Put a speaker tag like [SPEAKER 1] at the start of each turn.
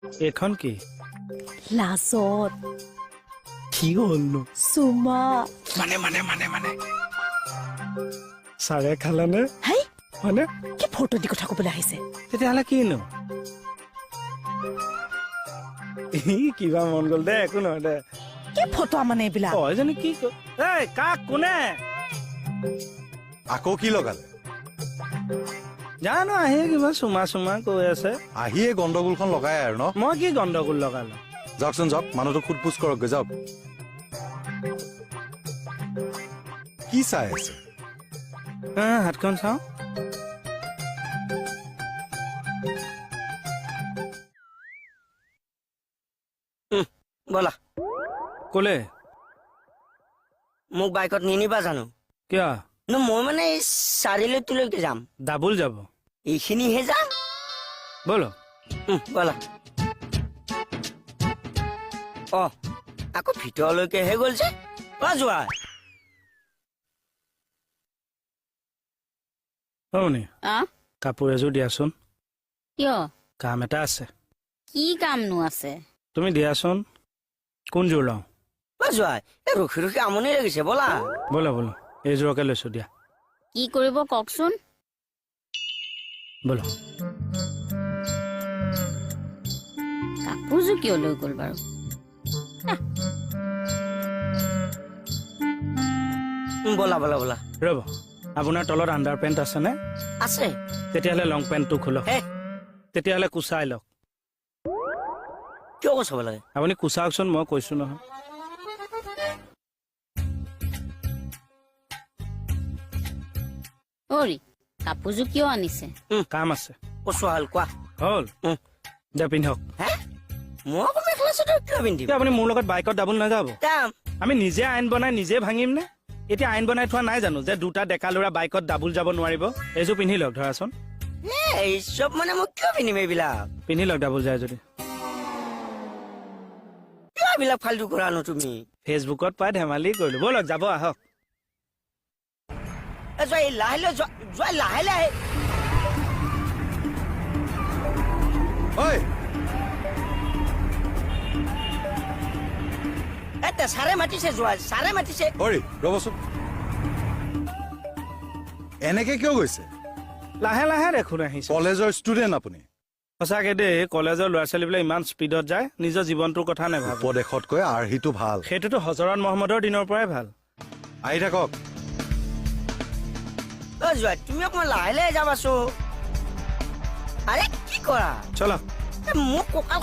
[SPEAKER 1] এইখন কি
[SPEAKER 2] লাজত
[SPEAKER 1] কি হলনো
[SPEAKER 2] চুমা
[SPEAKER 1] মানে চাৰে খালানে
[SPEAKER 2] হেই
[SPEAKER 1] হয়নে
[SPEAKER 2] কি ফটো দি কথা ক'বলৈ আহিছে
[SPEAKER 1] তেতিয়াহ'লে কিনো কিবা মন গ'ল দে একো নহয় দে
[SPEAKER 2] কি ফটো মানে এইবিলাক
[SPEAKER 1] তই জানি কি এই কাক কোনে
[SPEAKER 3] আকৌ কি লগালে
[SPEAKER 1] জানো আহি কিবা চুমা কৈ আছে
[SPEAKER 3] আহিয়ে গণ্ডগোলখন লগাই আৰু ন
[SPEAKER 1] মই কি গণ্ডগোল লগালো
[SPEAKER 3] যাওকচোন যাওক মানুহটো সোধ-পোছ কৰকগৈ যাওক কি চাই আছে
[SPEAKER 1] হাতখন চাওঁ
[SPEAKER 4] ব'লা
[SPEAKER 1] ক'লে
[SPEAKER 4] মোক বাইকত নিনিবা জানো
[SPEAKER 1] কিয়
[SPEAKER 4] মই মানে এই চাৰিলৈকে যাম
[SPEAKER 1] ডাবুল যাব
[SPEAKER 4] এইখিনিহে যাম
[SPEAKER 1] ব'লো
[SPEAKER 4] ব'লা অ আকৌ ভিতৰলৈকেহে গ'ল যে যোৱা
[SPEAKER 1] শুনি
[SPEAKER 5] আ
[SPEAKER 1] কাপোৰ এযোৰ দিয়াচোন
[SPEAKER 5] কিয়
[SPEAKER 1] কাম এটা আছে
[SPEAKER 5] কি কামনো আছে
[SPEAKER 1] তুমি দিয়াচোন কোনযোৰ লওঁ
[SPEAKER 4] যোৱা এই ৰখি ৰখি আমনি লাগিছে ব'লা
[SPEAKER 1] ব'লো এইযোৰকে লৈছো দিয়া
[SPEAKER 5] কি কৰিব কওকচোন
[SPEAKER 1] ব'লো
[SPEAKER 5] কাপোৰযোৰ কিয় লৈ গ'ল বাৰু
[SPEAKER 4] ব'লা ব'লা ব'লা
[SPEAKER 1] ৰ'ব আপোনাৰ তলত আণ্ডাৰ পেণ্ট আছেনে
[SPEAKER 4] আছে
[SPEAKER 1] তেতিয়াহ'লে লং পেণ্টটো খোলক
[SPEAKER 4] হে
[SPEAKER 1] তেতিয়াহ'লে কুচাই লওক
[SPEAKER 4] কিয় কৈছাব লাগে
[SPEAKER 1] আপুনি কুচাওকচোন মই কৈছো নহয়
[SPEAKER 5] অৰি কাপোৰযোৰ কিয় আনিছে
[SPEAKER 1] কাম আছে
[SPEAKER 4] কচোৱা হ'ল কোৱা
[SPEAKER 1] হ'ল দে পিন্ধক
[SPEAKER 4] হে মই আকৌ মেখেলা চাদৰ কিয় পিন্ধিম
[SPEAKER 1] এতিয়া আপুনি মোৰ লগত বাইকত ডাবুল নাযাব
[SPEAKER 4] যাম
[SPEAKER 1] আমি নিজে আইন বনাই নিজে ভাঙিম নে এতিয়া আইন বনাই থোৱা নাই জানো যে দুটা ডেকা ল'ৰা বাইকত ডাবুল যাব নোৱাৰিব এইযোৰ পিন্ধি লওক ধৰাচোন
[SPEAKER 4] এই চব মানে মই কিয় পিন্ধিম এইবিলাক
[SPEAKER 1] পিন্ধি লওক ডাবুল যায় যদি
[SPEAKER 4] কিয় এইবিলাক ফাল্টু কৰানো তুমি
[SPEAKER 1] ফেচবুকত পাই ধেমালি কৰিলো ব'লক যাব আহক
[SPEAKER 4] যোৱা এই লাহে লাহে যোৱা লাহে লাহে
[SPEAKER 3] ঐ
[SPEAKER 4] এটা ছাৰে মাতিছে যোৱা ছাৰে মাতিছে
[SPEAKER 3] হৰি ৰ'বচোন এনেকে কিয় গৈছে
[SPEAKER 1] লাহে লাহে দেখোন আহিছে
[SPEAKER 3] কলেজৰ ষ্টুডেণ্ট আপুনি
[SPEAKER 1] সঁচাকে দেই কলেজৰ ল'ৰা ছোৱালীবিলাক ইমান স্পীডত যায় নিজৰ জীৱনটোৰ কথা নাভাবে
[SPEAKER 3] উপদেশতকৈ আৰ্হিটো ভাল
[SPEAKER 1] সেইটোতো হজৰত মহম্মদৰ দিনৰ পৰাই ভাল
[SPEAKER 3] আহি থাকক
[SPEAKER 4] যোৱা তুমি অকমান লাহে লাহে যাবাচোন আৰে কি কৰা
[SPEAKER 1] চলক
[SPEAKER 4] মোক কঁকাল